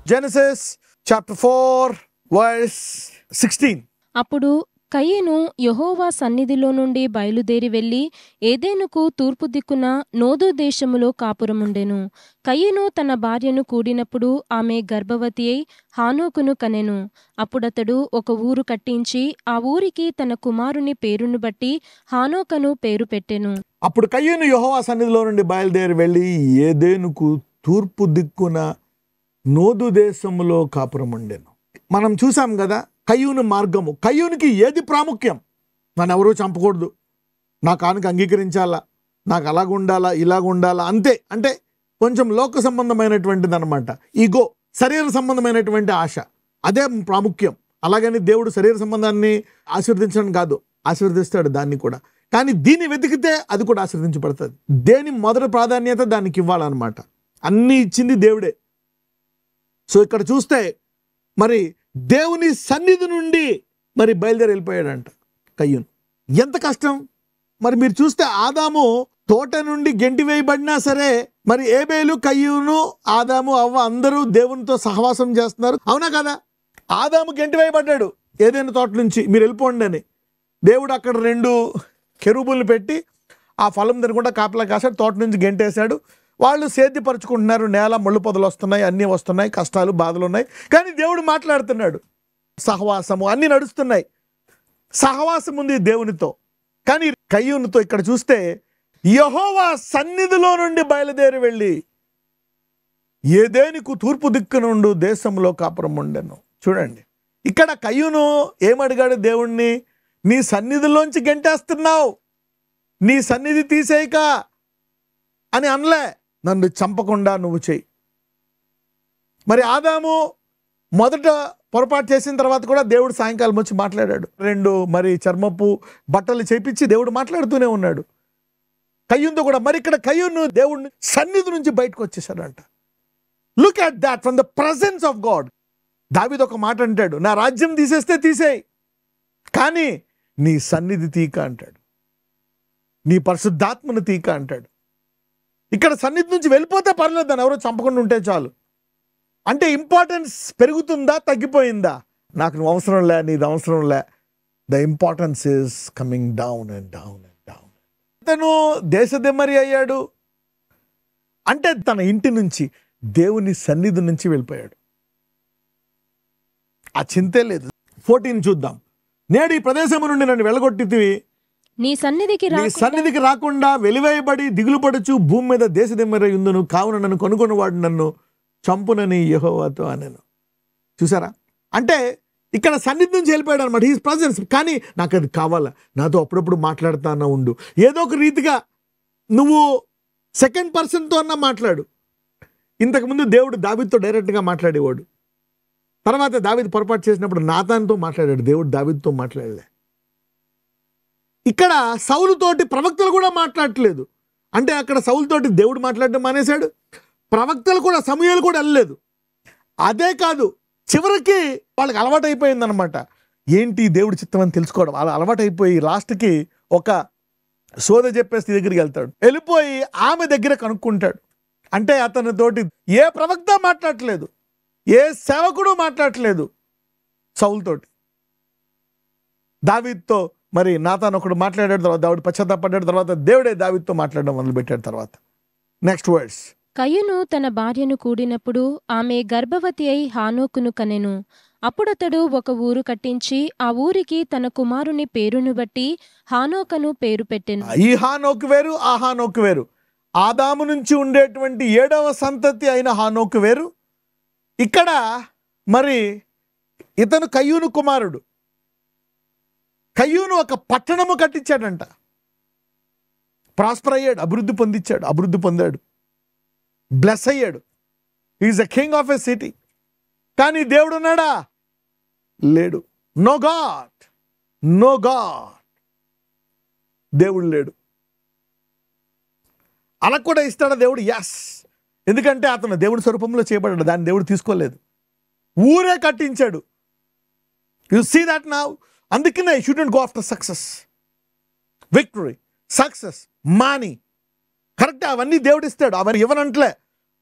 Genesis chapter 4 verse 16. అప్పుడు కయీను యెహోవా సన్నిధిలో నుండి బయలుదేరి వెళ్లి ఏదెనుకు తూర్పు దిక్కున నోదు దేశములో కాపురముండెను. కయీను తన భార్యను కూడినప్పుడు ఆమె గర్భవతి అయి హానోకును కనెను. అప్పుడతడు ఒక ఊరు కట్టించి ఆ ఊరికి తన కుమారుని పేరును బట్టి హానోకను పేరు పెట్టెను. అప్పుడు కయీను యెహోవా సన్నిధిలో నుండి బయలుదేరి వెళ్ళి ఏదెనుకు తూర్పు దిక్కున నోదు దేశములో కాపురముండెను. మనం చూసాం కదా కయ్యూను మార్గము. కయ్యూనికి ఏది ప్రాముఖ్యం? నన్ను ఎవరూ చంపకూడదు, నా కానుక అంగీకరించాలా, నాకు అలాగుండాలా ఇలాగుండాలా, అంతే. అంటే కొంచెం లోక సంబంధమైనటువంటిది అనమాట. ఈగో, శరీర సంబంధమైనటువంటి ఆశ, అదే ప్రాముఖ్యం. అలాగని దేవుడు శరీర సంబంధాన్ని ఆశీర్వదించడం కాదు, ఆశీర్వదిస్తాడు దాన్ని కూడా. కానీ దీన్ని వెతికితే అది కూడా ఆశీర్వదించబడుతుంది. దేని మొదటి ప్రాధాన్యత దానికి ఇవ్వాలన్నమాట. అన్నీ ఇచ్చింది దేవుడే. సో ఇక్కడ చూస్తే మరి దేవుని సన్నిధి నుండి మరి బయలుదేరి వెళ్ళిపోయాడంట కయ్యూను. ఎంత కష్టం మరి! మీరు చూస్తే ఆదాము తోట నుండి గెంటి వేయబడినా సరే మరి ఏబేలు, కయ్యూను, ఆదాము, అవ్వ అందరూ దేవునితో సహవాసం చేస్తున్నారు, అవునా కదా? ఆదాము గెంటి వేయబడ్డాడు ఏదైనా తోట నుంచి, మీరు వెళ్ళిపోండి అని. దేవుడు అక్కడ 2 కెరూబుల్ని పెట్టి ఆ ఫలం తినకుండా కాపలా కాసాడు, తోట నుంచి గెంటేశాడు. వాళ్ళు సేద్యపరుచుకుంటున్నారు, నేల ముళ్ళు పొదలు వస్తున్నాయి, అన్నీ వస్తున్నాయి, కష్టాలు బాధలు ఉన్నాయి. కానీ దేవుడు మాట్లాడుతున్నాడు, సహవాసము అన్నీ నడుస్తున్నాయి, సహవాసం ఉంది దేవునితో. కానీ కయ్యూనుతో ఇక్కడ చూస్తే యెహోవా సన్నిధిలో నుండి బయలుదేరి వెళ్ళి ఏదెనుకు తూర్పు దిక్కు నుండి దేశంలో కాపురం ఉండెను. చూడండి, ఇక్కడ కయ్యూను ఏమడిగాడు దేవుణ్ణి? నీ సన్నిధిలోంచి గెంటేస్తున్నావు, నీ సన్నిధి తీసేయక అని అనలే, నన్ను చంపకుండా నువ్వు చెయ్యి. మరి ఆదాము మొదట పొరపాటు చేసిన తర్వాత కూడా దేవుడు సాయంకాలం వచ్చి మాట్లాడాడు. 2 మరి చర్మపు బట్టలు చేపించి దేవుడు మాట్లాడుతూనే ఉన్నాడు కయ్యూనుతో కూడా. మరి ఇక్కడ కయ్యూను దేవుడిని సన్నిధి నుంచి బయటకు వచ్చేసాడంట. Look at that, from the presence of God. దావీదు ఒక మాట అంటాడు, నా రాజ్యం తీసేస్తే తీసేయి, కానీ నీ సన్నిధి తీక అంటాడు, నీ పరిశుద్ధాత్మను తీక అంటాడు. ఇక్కడ సన్నిధి నుంచి వెళ్ళిపోతే పర్లేదు, దాన్ని ఎవరో చంపకుండా ఉంటే చాలు. అంటే ఇంపార్టెన్స్ పెరుగుతుందా తగ్గిపోయిందా? నాకు నువ్వు అవసరం లే, నీది అవసరం లే. The importance is coming down and down and down. తను దేశదిమ్మరి అయ్యాడు అంటే తన ఇంటి నుంచి దేవుని సన్నిధి నుంచి వెళ్ళిపోయాడు. ఆ చింతే లేదు. 14 చూద్దాం. నేడు ఈ ప్రదేశము నుండి నన్ను వెళ్ళగొట్టితివి, నీ సన్నిధికి రాకుండా వెలివేయబడి దిగులు పడుచు భూమి మీద దేశదిమ్మరై ఉందును, కావున నన్ను కొనుగొనివాడు నన్ను చంపునని యెహోవాతో అనెను. చూసారా? అంటే ఇక్కడ సన్నిధి నుంచి వెళ్ళిపోయాడు అనమాట, హీస్ ప్రజెన్స్. కానీ నాకు అది కావాలా, నాతో అప్పుడప్పుడు మాట్లాడుతానా ఉండు, ఏదో ఒక రీతిగా నువ్వు సెకండ్ పర్సన్తో అన్నా మాట్లాడు. ఇంతకుముందు దేవుడు దావీదుతో డైరెక్ట్గా మాట్లాడేవాడు, తర్వాత దావీదు పొరపాటు చేసినప్పుడు నాతానుతో మాట్లాడాడు, దేవుడు దావీదుతో మాట్లాడలే. ఇక్కడ సౌలుతోటి ప్రవక్తలు కూడా మాట్లాడట్లేదు. అంటే అక్కడ సౌలుతోటి దేవుడు మాట్లాడడం మానేశాడు, ప్రవక్తలు కూడా, సమూయేలు కూడా వెళ్ళలేదు. అదే కాదు, చివరికి వాళ్ళకి అలవాటు అయిపోయిందనమాట ఏంటి దేవుడి చిత్తం అని తెలుసుకోవడం. అలా అలవాటు అయిపోయి లాస్ట్కి ఒక సోద చెప్పేసి దగ్గరికి వెళ్తాడు, వెళ్ళిపోయి ఆమె దగ్గర కనుక్కుంటాడు. అంటే అతనితోటి ఏ ప్రవక్త మాట్లాడట్లేదు, ఏ సేవకుడు మాట్లాడట్లేదు సౌలుతోటి. దావీదుతో మరి నాతాను ఒకడు మాట్లాడాడు, తర్వాత దావీదు పశ్చాత్తాపడ్డాడు, తర్వాత దేవుడే దావీదుతో మాట్లాడడం మొదలుపెట్టాడు. తర్వాత నెక్స్ట్ వర్డ్స్. కయ్యూను తన భార్యను కూడినప్పుడు ఆమె గర్భవతి అయి హానోకును కనెను. అప్పుడతడు ఒక ఊరు కట్టించి ఆ ఊరికి తన కుమారుని పేరును బట్టి హానోకను పేరు పెట్టెను. ఈ హానోకు వేరు, ఆ హానోకు వేరు. ఆదాము నుంచి ఉండేటువంటి 7వ సంతతి అయిన హానోకు వేరు. ఇక్కడ మరి ఇతను కయ్యూను కుమారుడు. కయ్యూను ఒక పట్టణము కట్టించాడంట, ప్రాస్పర్ అయ్యాడు, అభివృద్ధి పొందాడు, బ్లెస్ అయ్యాడు. Is a king of a city. కానీ దేవుడు ఉన్నాడా? లేడు. No god, no god. దేవుడు లేడు. అలా కూడా ఇస్తాడా దేవుడు? ఎస్. ఎందుకంటే అతను దేవుడి స్వరూపంలో చేయబడ్డాడు, దాన్ని దేవుడు తీసుకోలేదు, ఊరే కట్టించాడు. You see that now. అందుకనే you shouldn't go after success, victory, success, money. Correct, అవన్నీ దేవుడు ఇస్తాడు, అవన్నీ ఇవ్వనంటలే.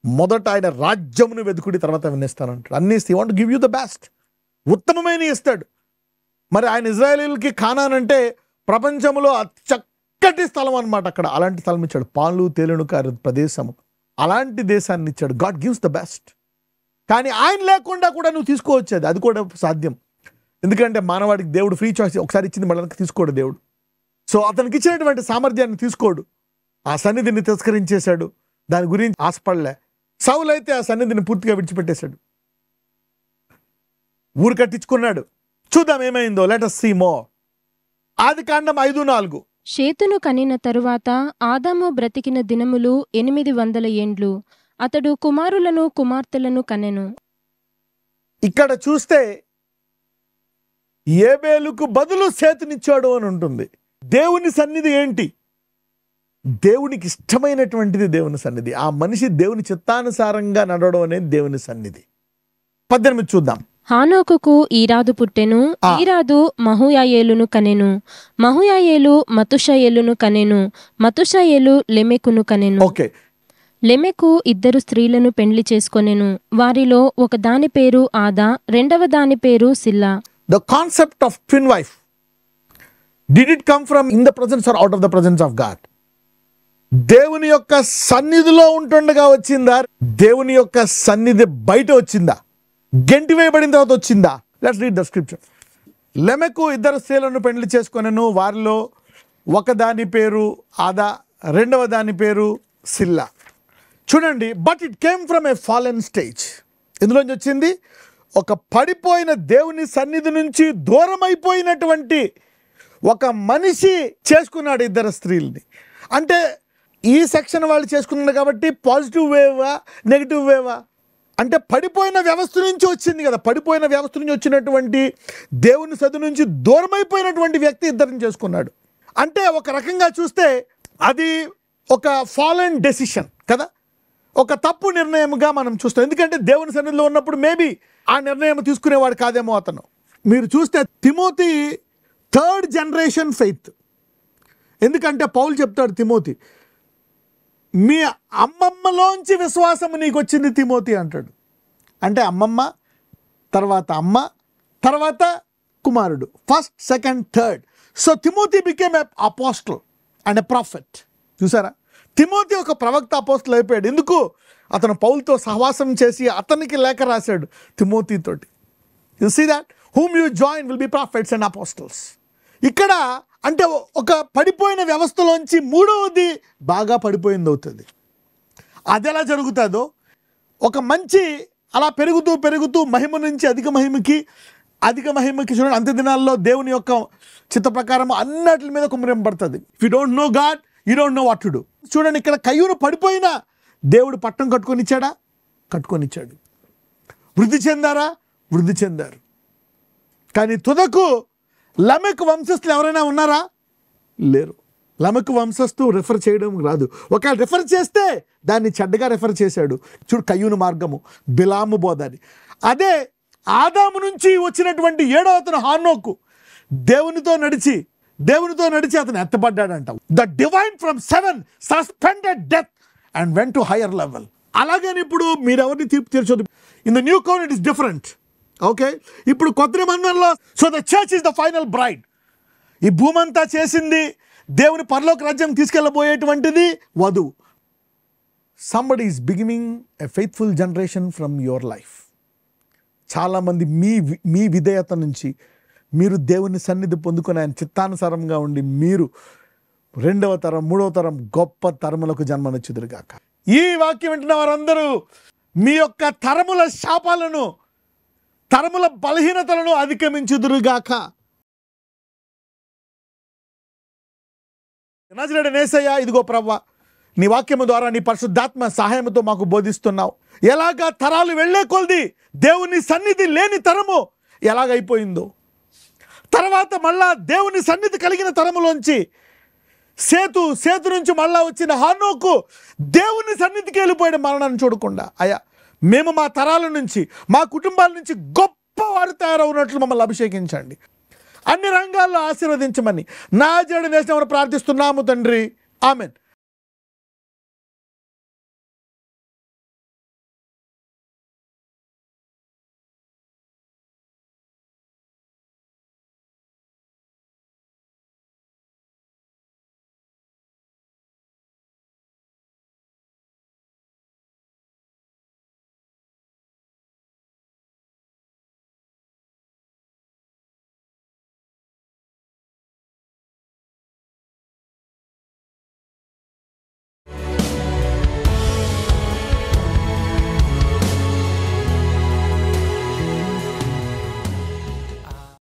మొదట ఆయన రాజ్యమును వెతుకుడి, తర్వాత వినేస్తానంటాడు. అన్నీ ఇస్తే want give you the best, ఉత్తమమైన ఇస్తాడు. మరి ఆయన ఇజ్రాయేలీలకి కానాన్ అంటే ప్రపంచంలో చక్కటి స్థలం అనమాట. అక్కడ అలాంటి స్థలం ఇచ్చాడు, పాలు తేలును కారు ప్రదేశము, అలాంటి దేశాన్ని ఇచ్చాడు. God gives the best. కానీ ఆయన లేకుండా కూడా నువ్వు తీసుకోవచ్చేది, అది కూడా సాధ్యం. ఎందుకంటే మానవాడికి దేవుడు ఫ్రీ చాయిస్ ఒకసారి ఇచ్చింది, మళ్ళీ తీసుకోడు దేవుడు. సో అతనికి ఇచ్చినటువంటి సామర్థ్యాన్ని తీసుకోడు, ఆ సన్నిధిని తిరస్కరించేశాడు, దాని గురించి ఆశపడలే. సౌలు అయితే ఆ సన్నిధిని పూర్తిగా విడిచిపెట్టేశాడు, ఊరు కట్టించుకున్నాడు. చూద్దాం ఏమైందో. Let us see more. ఆదికాండం 5:4. షేతును కనిన తరువాత ఆదాము బ్రతికిన దినములు 800 ఏండ్లు. అతడు కుమారులను కుమార్తెలను కనెను. ఇక్కడ చూస్తే ఏబేలుకు బదులు సేతునిచ్చాడు అని ఉంటుంది. దేవుని సన్నిధి ఏంటి? దేవునికి ఇష్టమైనటువంటిది దేవుని సన్నిధి. ఆ మనిషి దేవుని చిత్తానుసారంగా నడవడం అనేది దేవుని సన్నిధి. 18 చూద్దాం. హానోకుకు ఈరాదు పుట్టెను. ఈరాదు మహుయాయేలును కనెను. మహుయాయేలు మతుషాయేలును కనెను. మతుషాయేలు లెమెకును కనెను. ఓకే, లెమెకు 2 స్త్రీలను పెండ్లి చేసుకొనెను. వారిలో ఒక దాని పేరు ఆదా, రెండవ దాని పేరు Zillah. The concept of twin wife, did it come from in the presence or out of the presence of God? దేవుని యొక్క సన్నిధిలో ఉంటుండగా వచ్చిందా? దేవుని యొక్క సన్నిధి బయట వచ్చిందా? గెంటి వేయబడిన తర్వాత వచ్చిందా? Let's read the scripture. లెమెకు 2 స్త్రీలను పెండ్లి చేసుకొనెను. వారిలో ఒక దాని పేరు ఆదా, రెండవ దాని పేరు సిల్లా. చూడండి, but it came from A fallen stage. ఇందులోంచి వచ్చింది ఒక పడిపోయిన దేవుని సన్నిధి నుంచి దూరం అయిపోయినటువంటి ఒక మనిషి చేసుకున్నాడు 2 స్త్రీలని. అంటే ఈ సెక్షన్ వాళ్ళు చేసుకున్నారు కాబట్టి పాజిటివ్ వేవా నెగిటివ్ వేవా? అంటే పడిపోయిన వ్యవస్థ నుంచి వచ్చింది కదా. పడిపోయిన వ్యవస్థ నుంచి వచ్చినటువంటి దేవుని సన్నిధి నుంచి దూరం అయిపోయినటువంటి వ్యక్తి 2 చేసుకున్నాడు. అంటే ఒక రకంగా చూస్తే అది ఒక ఫాలెన్ డెసిషన్ కదా, ఒక తప్పు నిర్ణయంగా మనం చూస్తాం. ఎందుకంటే దేవుని సన్నిధిలో ఉన్నప్పుడు మేబీ ఆ నిర్ణయం తీసుకునేవాడు కాదేమో అతను. మీరు చూస్తే తిమోతి 3rd జనరేషన్ ఫెయిత్. ఎందుకంటే పౌలు చెప్తాడు తిమోతి, మీ అమ్మమ్మలోంచి విశ్వాసం నీకు వచ్చింది తిమోతి అంటాడు. అంటే అమ్మమ్మ తర్వాత అమ్మ తర్వాత కుమారుడు, first second third. So Timothy became a apostle and a prophet. చూసారా, తిమోతి ఒక ప్రవక్త, అపోస్టల్ అయిపోయాడు. ఎందుకు? అతను పౌలుతో సహవాసం చేసి అతనికి లేఖ రాశాడు తిమోతితోటి. You see that whom you join will be prophets and apostles. ఇక్కడ అంటే ఒక పడిపోయిన వ్యవస్థలోంచి మూడవది బాగా పడిపోయింది అవుతుంది. అది ఎలా జరుగుతుందో, ఒక మంచి అలా పెరుగుతూ పెరుగుతూ మహిమ నుంచి అధిక మహిమకి చూడండి. అంత్య దినాల్లో దేవుని యొక్క చిత్త ప్రకారం అన్నిటి మీద కుమ్మరింపబడుతుంది. If you don't know God, you don't know what to do. చూడండి, ఇక్కడ కయ్యూను పడిపోయినా దేవుడు పట్టం కట్టుకొనిచ్చాడా? కట్టుకొనిచ్చాడు. వృద్ధి చెందారా? వృద్ధి చెందారు. కానీ తుదకు లమెకు వంశస్థులు ఎవరైనా ఉన్నారా? లేరు. లమెకు వంశస్థు రెఫర్ చేయడం రాదు. ఒకవేళ రెఫర్ చేస్తే దాన్ని చెడ్డగా రెఫర్ చేశాడు. చూడు, కయ్యూను మార్గము, బిలాము బోధని. అదే ఆదాము నుంచి వచ్చినటువంటి 7వ అతను హానోకు దేవునితో నడిచి అతను ఎత్తబడ్డాడంట. The divine from 7 suspended death and went to higher level. అలాగని ఇప్పుడు మీరు ఎవరిని తీర్పు తీర్చొద్దు. In the new covenant is different. Okay, ఇప్పుడు కొత్త నిబంధనలో so the church is the final bride. ఈ భూమంతా చేసింది దేవుని పరలోక రాజ్యం తీసుకెళ్ళబోయేటువంటిది వధువు. Somebody is beginning a faithful generation from your life. చాలామంది మీ విధేయత నుంచి మీరు దేవుని సన్నిధి పొందుకొని ఆయన చిత్తానుసారంగా ఉండి మీరు 2వ తరం 3వ తరం గొప్ప తరములకు జన్మనిచ్చుదురుగాక. ఈ వాక్యం వింటున్న వారందరూ మీ యొక్క తరముల శాపాలను, తరముల బలహీనతలను అధిగమించుదురుగాక. నజరేయుడైన యేసయ్య, ఇదిగో ప్రభువా, నీ వాక్యము ద్వారా నీ పరిశుద్ధాత్మ సహాయంతో మాకు బోధిస్తున్నావు. ఎలాగా తరాలు వెళ్లే కొలది దేవుని సన్నిధి లేని తరము ఎలాగైపోయిందో, తర్వాత మళ్ళా దేవుని సన్నిధి కలిగిన తరములోంచి సేతు నుంచి మళ్ళా వచ్చిన హానోకు దేవుని సన్నిధికి వెళ్ళిపోయాడు మరణాన్ని చూడకుండా. అయ్యా, మేము మా తరాల నుంచి, మా కుటుంబాల నుంచి గొప్పవారు తయారవునట్లు మమ్మల్ని అభిషేకించండి. అన్ని రంగాల్లో ఆశీర్వదించమని నజరేయుడైన యేసునామమున ప్రార్థిస్తున్నాము తండ్రి. ఆమెన్.